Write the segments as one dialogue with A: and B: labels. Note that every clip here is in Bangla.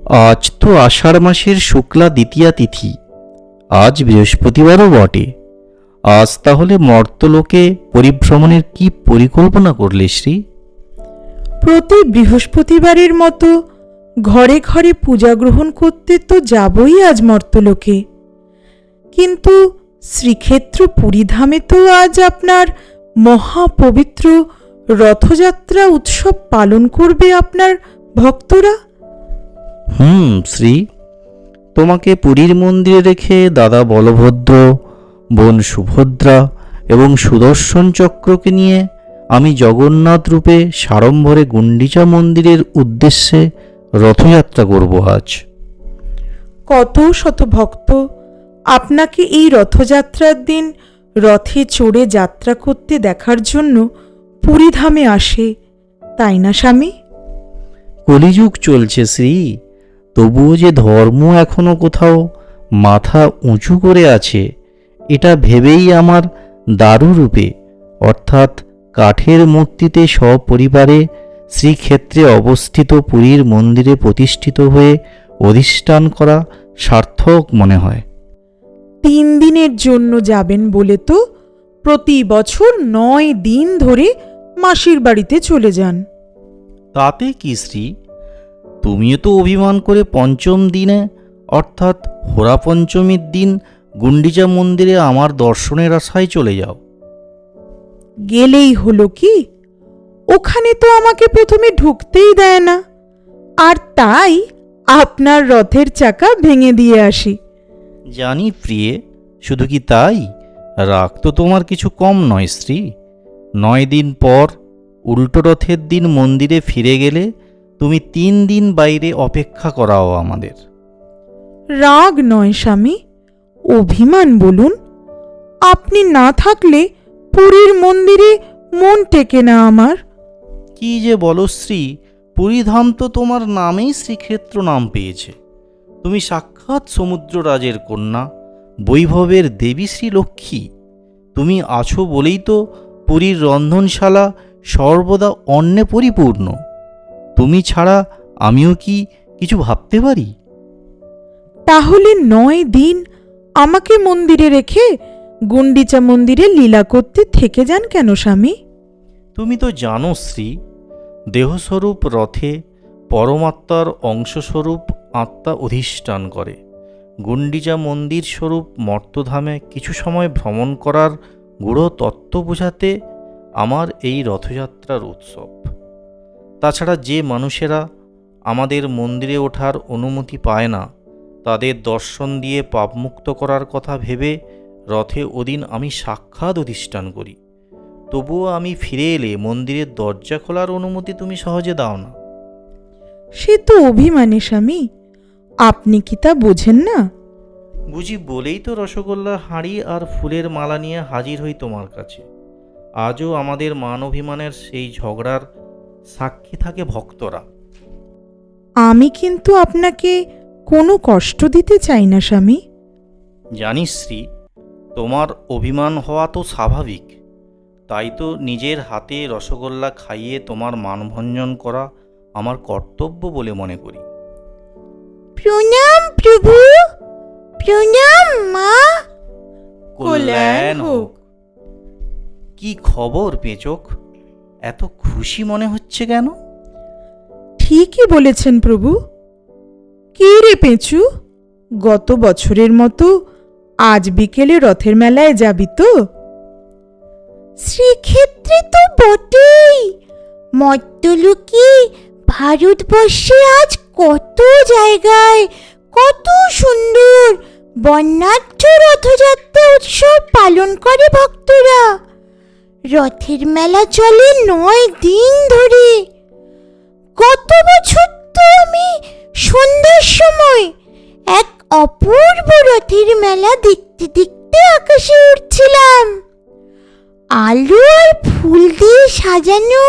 A: আজ তো আষাঢ় মাসের শুক্লা দ্বিতীয়া তিথি, আজ বৃহস্পতিবারও বটে। আজ তাহলে মর্তলোকে পরিভ্রমণের কি পরিকল্পনা করলে শ্রী?
B: প্রতি বৃহস্পতিবারের মতো ঘরে ঘরে পূজা গ্রহণ করতে তো যাবই আজ মর্তলোকে, কিন্তু শ্রীক্ষেত্র পুরীধামে তো আজ আপনার মহাপবিত্র রথযাত্রা উৎসব পালন করবে আপনার ভক্তরা।
A: শ্রী, তোমাকে পুরীর মন্দিরে রেখে দাদা বলভদ্র, বোন সুভদ্রা এবং সুদর্শন চক্রকে নিয়ে আমি জগন্নাথ রূপে সাড়ম্বরে গুন্ডিচা মন্দিরের উদ্দেশ্যে রথযাত্রা করব আজ।
B: কত শত ভক্ত আপনাকে এই রথযাত্রার দিন রথে চড়ে যাত্রা করতে দেখার জন্য পুরীধামে আসে, তাই না স্বামী?
A: কলিযুগ চলছে শ্রী, তবুও যে ধর্ম এখনো কোথাও মাথা উঁচু করে আছে, এটা ভেবেই আমার দারুরূপে অর্থাৎ কাঠের মূর্তিতে সপরিবারে শ্রীক্ষেত্রে অবস্থিত পুরীর মন্দিরে প্রতিষ্ঠিত হয়ে অধিষ্ঠান করা সার্থক মনে হয়।
B: 3 দিনের জন্য যাবেন বলে তো প্রতি বছর 9 দিন ধরে মাসির বাড়িতে চলে যান।
A: তাতে কি শ্রী, তুমিও তো অভিমান করে 5ম দিনে অর্থাৎ হোরা পঞ্চমীর দিন গুন্ডিচা মন্দিরে আমার দর্শনের আশায় চলে যাও।
B: গেলেই হলো কি, ওখানে তো আমাকে প্রথমে ঢুকতেই দেয় না, আর তাই আপনার রথের চাকা ভেঙে দিয়ে আসি।
A: জানি প্রিয়ে, শুধু কি তাই, রাগ তো তোমার কিছু কম নয় শ্রী। 9 দিন পর উল্টো রথের দিন মন্দিরে ফিরে গেলে তুমি 3 দিন বাইরে অপেক্ষা করাও আমাদের।
B: রাগ নয় স্বামী, অভিমান বলুন। আপনি না থাকলে পুরীর মন্দিরে মন টেকে না আমার।
A: কি যে বলো শ্রী, পুরীধাম তো তোমার নামেই শ্রীক্ষেত্র নাম পেয়েছে। তুমি সাক্ষাৎ সমুদ্ররাজের কন্যা, বৈভবের দেবী শ্রী লক্ষ্মী। তুমি আছো বলেই তো পুরীর রন্ধনশালা সর্বদা অন্নে পরিপূর্ণ। তুমি ছাড়া আমিও কি কিছু ভাবতে পারি?
B: তাহলে 9 দিন আমাকে মন্দিরে রেখে গুন্ডিচা মন্দিরে লীলা করতে থেকে যান কেন স্বামী?
A: তুমি তো জানো শ্রী, দেহস্বরূপ রথে পরমাত্মার অংশস্বরূপ আত্মা অধিষ্ঠান করে। গুন্ডিচা মন্দির স্বরূপ মর্তধামে কিছু সময় ভ্রমণ করার গূঢ় তত্ত্ব বোঝাতে আমার এই রথযাত্রার উৎসব। তাছাড়া যে মানুষেরা আমাদের মন্দিরে ওঠার অনুমতি পায় না, তাদের দর্শন দিয়ে পাপমুক্ত করার কথা ভেবে রথে ওদিন আমি সাক্ষাৎ অধিষ্ঠান করি। তবুও আমি ফিরে এলে মন্দিরের দরজা খোলার অনুমতি তুমি সহজে দাও না।
B: সে তো অভিমানী স্বামী, আপনি কি তা বোঝেন না?
A: বুঝি বলেই তো রসগোল্লার হাঁড়ি আর ফুলের মালা নিয়ে হাজির হই তোমার কাছে। আজও আমাদের মান অভিমানের সেই ঝগড়ার সাক্ষী থাকে ভক্তরা।
B: আমি কিন্তু আপনাকে কোনো কষ্ট দিতে চাই না স্বামী।
A: জানিস শ্রী, তোমার অভিমান হওয়া তো স্বাভাবিক, তাই তো নিজের হাতে রসগোল্লা খাইয়ে তোমার মানভঞ্জন করা আমার কর্তব্য বলে মনে করি।
B: প্রণাম প্রভু, প্রণাম মা।
A: কল্যাণ হোক। কি খবর পেচক, এত খুশি মনে হচ্ছে কেন?
B: ঠিকই বলেছেন প্রভু। কে রে পেঁচু, গত বছরের মতো আজ বিকেলে রথের মেলায় যাবি তো? শ্রীক্ষেত্রে তো বটেই, মর্তলোকে ভারতবর্ষে আজ কত জায়গায় কত সুন্দর বর্ণাঢ্য রথযাত্রা উৎসব পালন করে ভক্তরা। রথের মেলা চলে 9 দিন ধরে। গত বছর তো আমি সন্ধ্যার সময় এক অপূর্ব রথের মেলা দেখতে দেখতে আকাশে উঠছিলাম। আলো আর ফুল দিয়ে সাজানো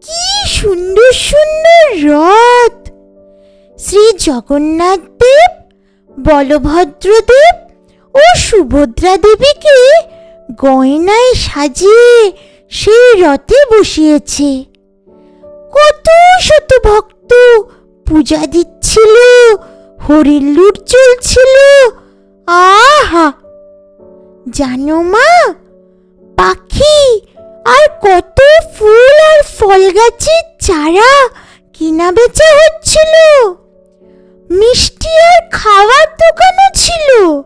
B: কি সুন্দর সুন্দর রথ! শ্রী জগন্নাথ দেব, বলভদ্র দেব ও সুভদ্রা দেবীকে গয়নায় সাজিয়ে সেই রথে বসিয়েছে। কত শত ভক্ত পূজা দিচ্ছিলেন।
C: হরিলুট চলছিল। আহা! জানো মা, পাখি আর কত ফুল আর ফল গাছের চারা কিনা বেচা হচ্ছিল। মিষ্টি আর খাওয়ার দোকানও ছিল।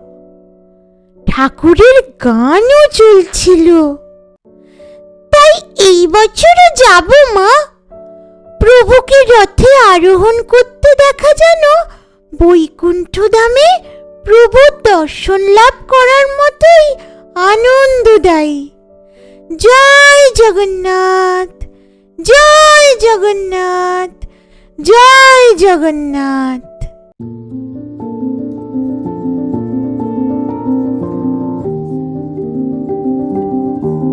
C: ঠাকুরের গানও চলছিল। তাই এই বছরও যাব মা। প্রভুকে রথে আরোহণ করতে দেখা যেন বৈকুণ্ঠ ধামে প্রভুর দর্শন লাভ করার মতোই আনন্দদায়ী। জয় জগন্নাথ, জয় জগন্নাথ, জয় জগন্নাথ।